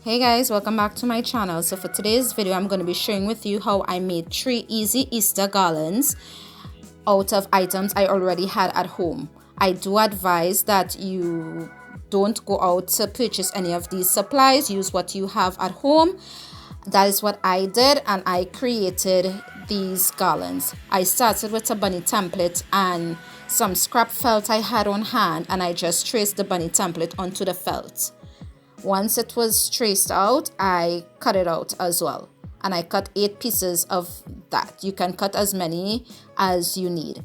Hey guys, welcome back to my channel. So for today's video, I'm going to be sharing with you how I made 3 easy Easter garlands out of items I already had at home. I do advise that you don't go out to purchase any of these supplies. Use what you have at home. That is what I did, and I created these garlands. I started with a bunny template and some scrap felt I had on hand, and I just traced the bunny template onto the felt. Once it was traced out, I cut it out as well. And I cut 8 pieces of that. You can cut as many as you need.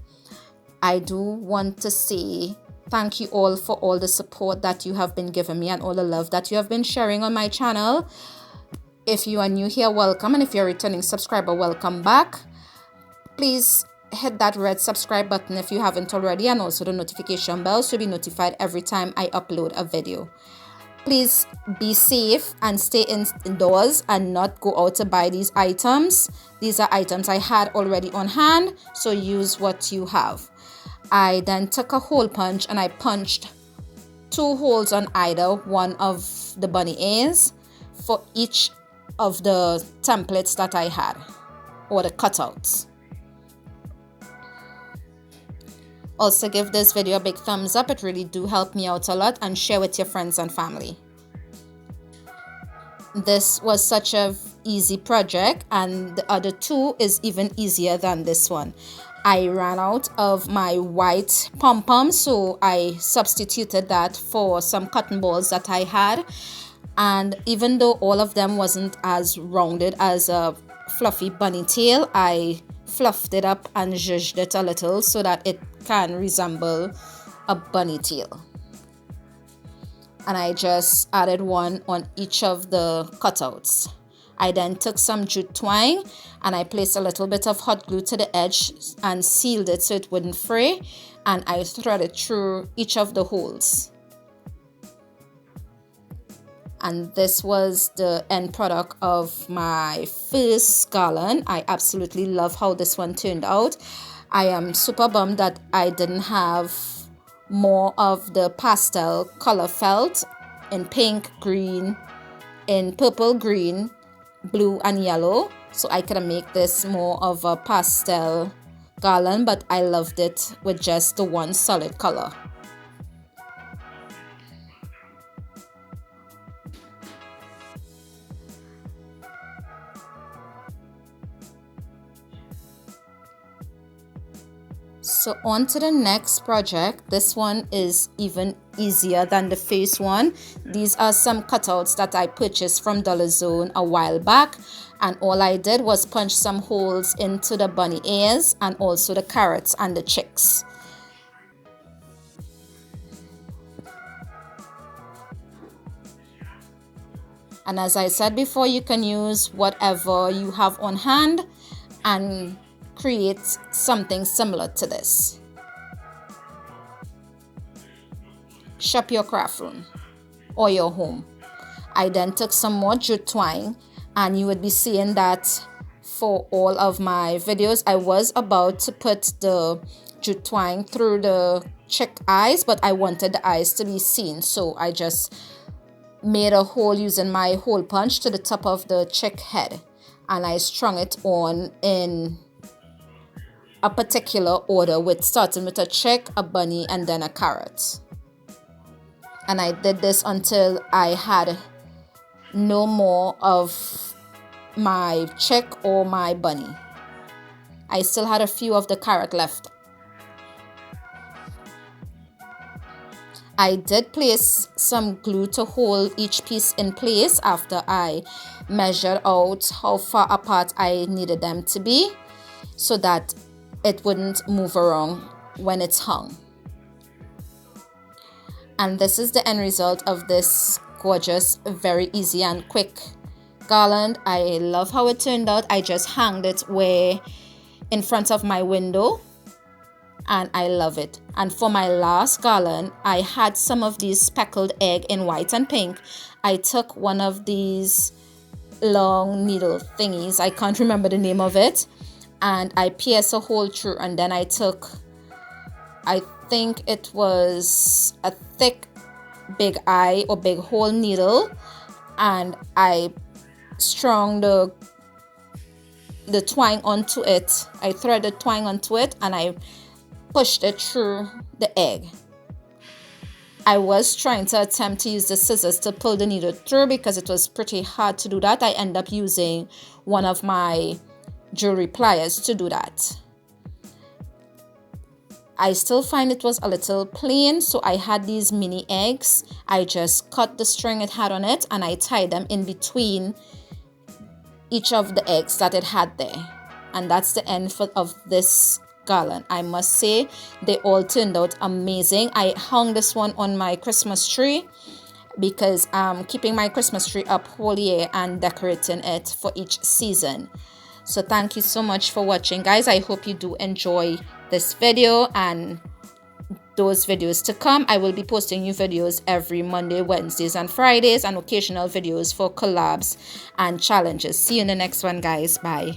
I do want to say thank you all for all the support that you have been giving me and all the love that you have been sharing on my channel. If you are new here, welcome. And if you're a returning subscriber, welcome back. Please hit that red subscribe button if you haven't already, and also the notification bell so you'll be notified every time I upload a video. Please be safe and stay indoors and not go out to buy these items. These are items I had already on hand, so use what you have. I then took a hole punch and I punched 2 holes on either one of the bunny ears for each of the templates that I had, or the cutouts. Also, give this video a big thumbs up. It really do help me out a lot, and share with your friends and family. This was such a easy project, and the other 2 is even easier than this one. I ran out of my white pom-pom, so I substituted that for some cotton balls that I had. And even though all of them wasn't as rounded as a fluffy bunny tail, I fluffed it up and zhuzhed it a little so that it can resemble a bunny tail. And I just added one on each of the cutouts. I then took some jute twine and I placed a little bit of hot glue to the edge and sealed it so it wouldn't fray, and I threaded through each of the holes. And this was the end product of my first garland. I absolutely love how this one turned out. I am super bummed that I didn't have more of the pastel color felt in pink, green, in purple, green, blue, and yellow, so I could make this more of a pastel garland, but I loved it with just the one solid color. So on to the next project. This one is even easier than the first one. These are some cutouts that I purchased from Dollar Zone a while back, and all I did was punch some holes into the bunny ears and also the carrots and the chicks. And as I said before, you can use whatever you have on hand and create something similar to this. Shop your craft room or your home. I then took some more jute twine, and you would be seeing that for all of my videos. I was about to put the jute twine through the chick eyes, but I wanted the eyes to be seen, so I just made a hole using my hole punch to the top of the chick head, and I strung it on in a particular order, with starting with a chick, a bunny, and then a carrot. And I did this until I had no more of my chick or my bunny. I still had a few of the carrot left. I did place some glue to hold each piece in place after I measured out how far apart I needed them to be, so that it wouldn't move around when it's hung. And this is the end result of this gorgeous, very easy and quick garland. I love how it turned out. I just hanged it in front of my window, and I love it. And for my last garland, I had some of these speckled egg in white and pink. I took one of these long needle thingies, I can't remember the name of it, and I pierced a hole through, and then I took, I think it was a thick big eye or big hole needle, and I strung the twine onto it. I threaded twine onto it and I pushed it through the egg. I was trying to attempt to use the scissors to pull the needle through because it was pretty hard to do that. I ended up using one of my jewelry pliers to do that. I still find it was a little plain, so I had these mini eggs. I just cut the string it had on it and I tied them in between each of the eggs that it had there. And that's the end of this garland. I must say they all turned out amazing. I hung this one on my Christmas tree because I'm keeping my Christmas tree up whole year and decorating it for each season. So thank you so much for watching, guys. I hope you do enjoy this video and those videos to come. I will be posting new videos every Monday, Wednesdays, and Fridays, and occasional videos for collabs and challenges. See you in the next one, guys. Bye.